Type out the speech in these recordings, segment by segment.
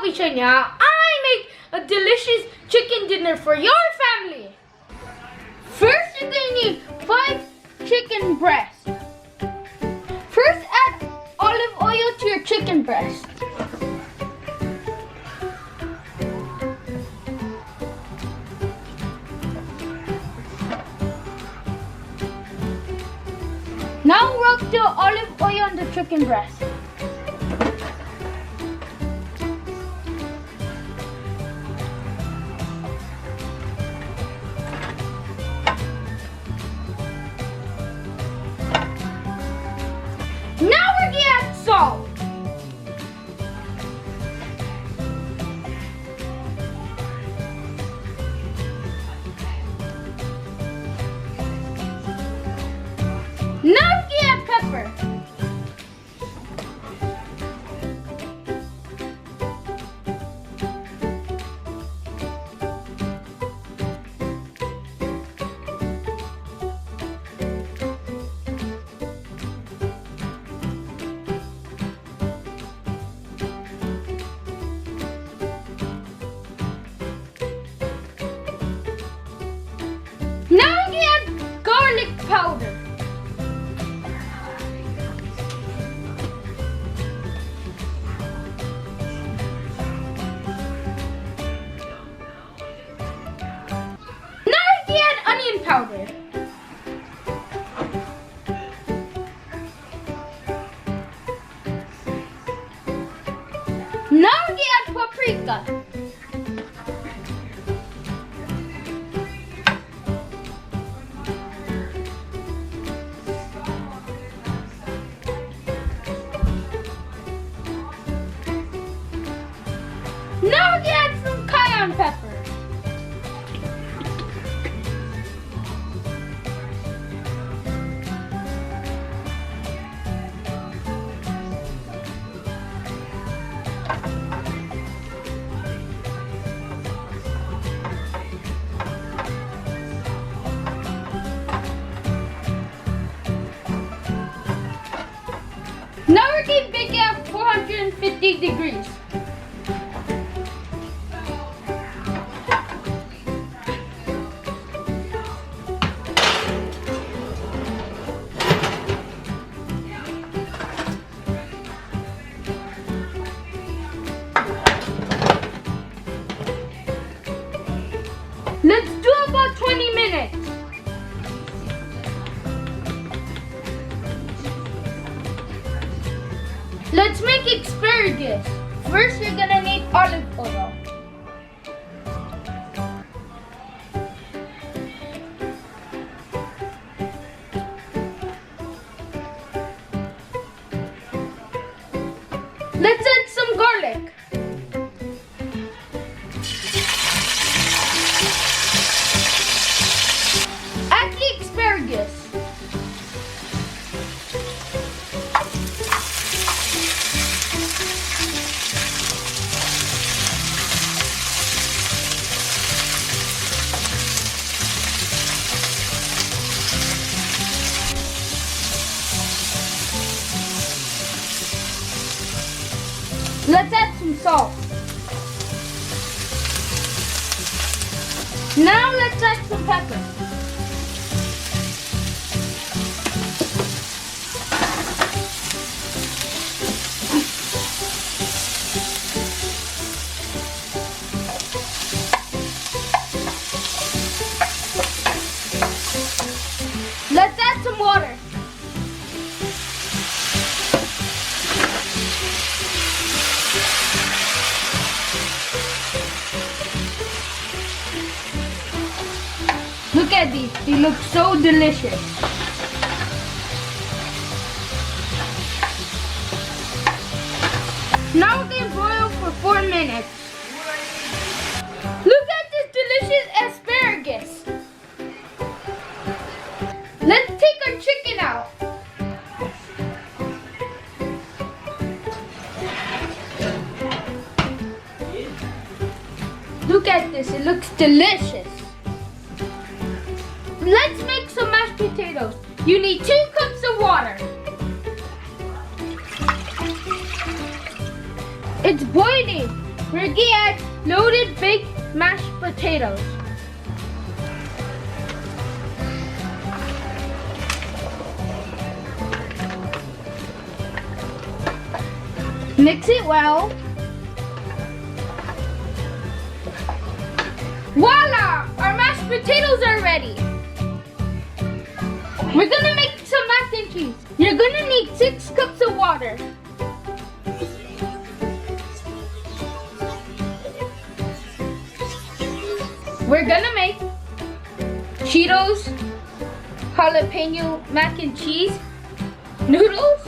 I'll be showing you how I make a delicious chicken dinner for your family. First, you're going to need 5 chicken breasts. First, add olive oil to your chicken breast. Now rub the olive oil on the chicken breast. Now we're gonna add salt. Now we add pepper. Now we add garlic powder. Onion powder. Now we add paprika. Now we add some cayenne pepper. Now we're going to bake it at 450 degrees. Let's do about 20 minutes. Let's make asparagus. First, you're gonna need olive oil. Let's add some garlic. Add the asparagus. Let's add some salt. Now let's add some pepper. Let's add some water. Look at these, they look so delicious. Now they boil for 4 minutes. Look at this delicious asparagus. Let's take our chicken out. Look at this, it looks delicious. Let's make some mashed potatoes. You need 2 cups of water. It's boiling. we're gonna add loaded baked mashed potatoes. Mix it well. Voila! Our mashed potatoes are ready. We're gonna make some mac and cheese. You're gonna need 6 cups of water. We're gonna make Cheetos, jalapeno mac and cheese, noodles,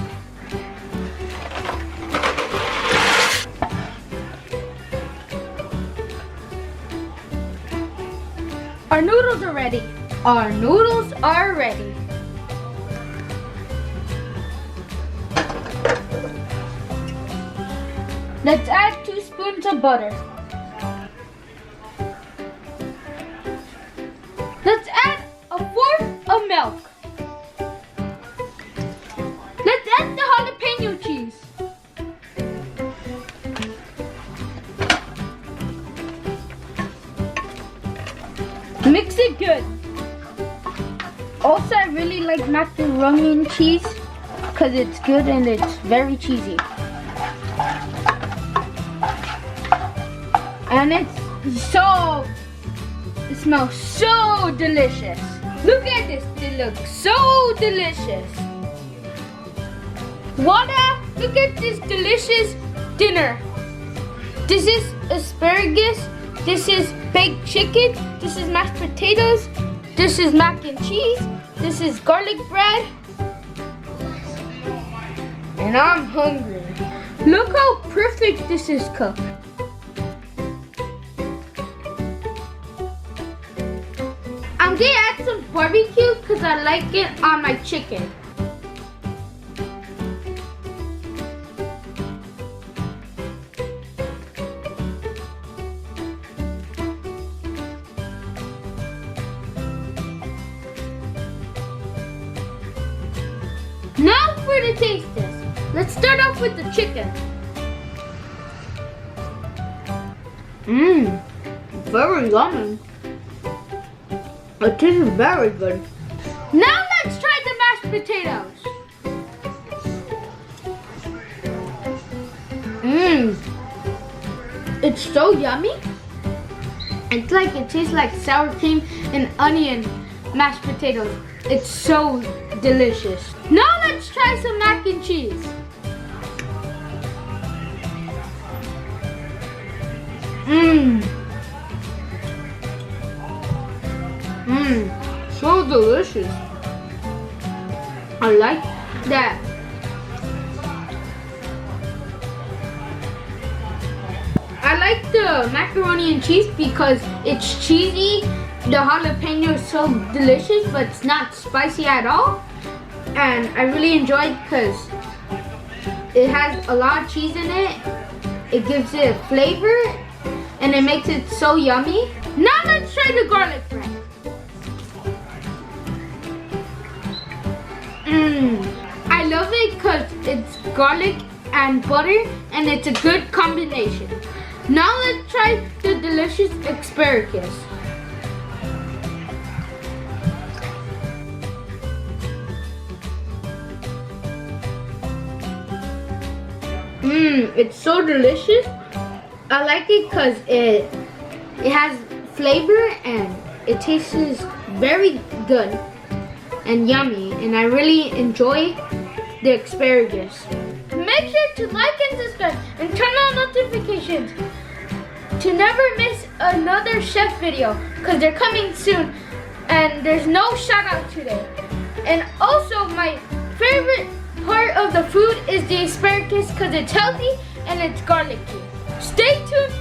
our noodles are ready. Our noodles are ready. Let's add 2 spoons of butter. Let's add a 1/4 of milk. Let's add the jalapeno cheese. Mix it good. Also, I really like macaroni and cheese because it's good and it's very cheesy. And it smells so delicious. Look at this, it looks so delicious. Voila, look at this delicious dinner. This is asparagus, this is baked chicken, this is mashed potatoes, this is mac and cheese, this is garlic bread. And I'm hungry. Look how perfect this is cooked. I'm gonna add some barbecue because I like it on my chicken. Now for the taste test. Let's start off with the chicken. Very yummy. It tastes very good. Now let's try the mashed potatoes. It's so yummy. It's like it tastes like sour cream and onion mashed potatoes. It's so delicious. Now let's try some mac and cheese. So delicious. I like that. I like the macaroni and cheese because it's cheesy. The jalapeno is so delicious, but it's not spicy at all. And I really enjoy it because it has a lot of cheese in it. It gives it a flavor and it makes it so yummy. Now let's try the garlic bread. I love it because it's garlic and butter and it's a good combination. Now let's try the delicious asparagus. It's so delicious. I like it because it has flavor and it tastes very good and yummy, and I really enjoy the asparagus. Make sure to like and subscribe and turn on notifications to never miss another chef video because they're coming soon and there's no shout out today. And also my favorite part of the food is the asparagus because it's healthy and it's garlicky. Stay tuned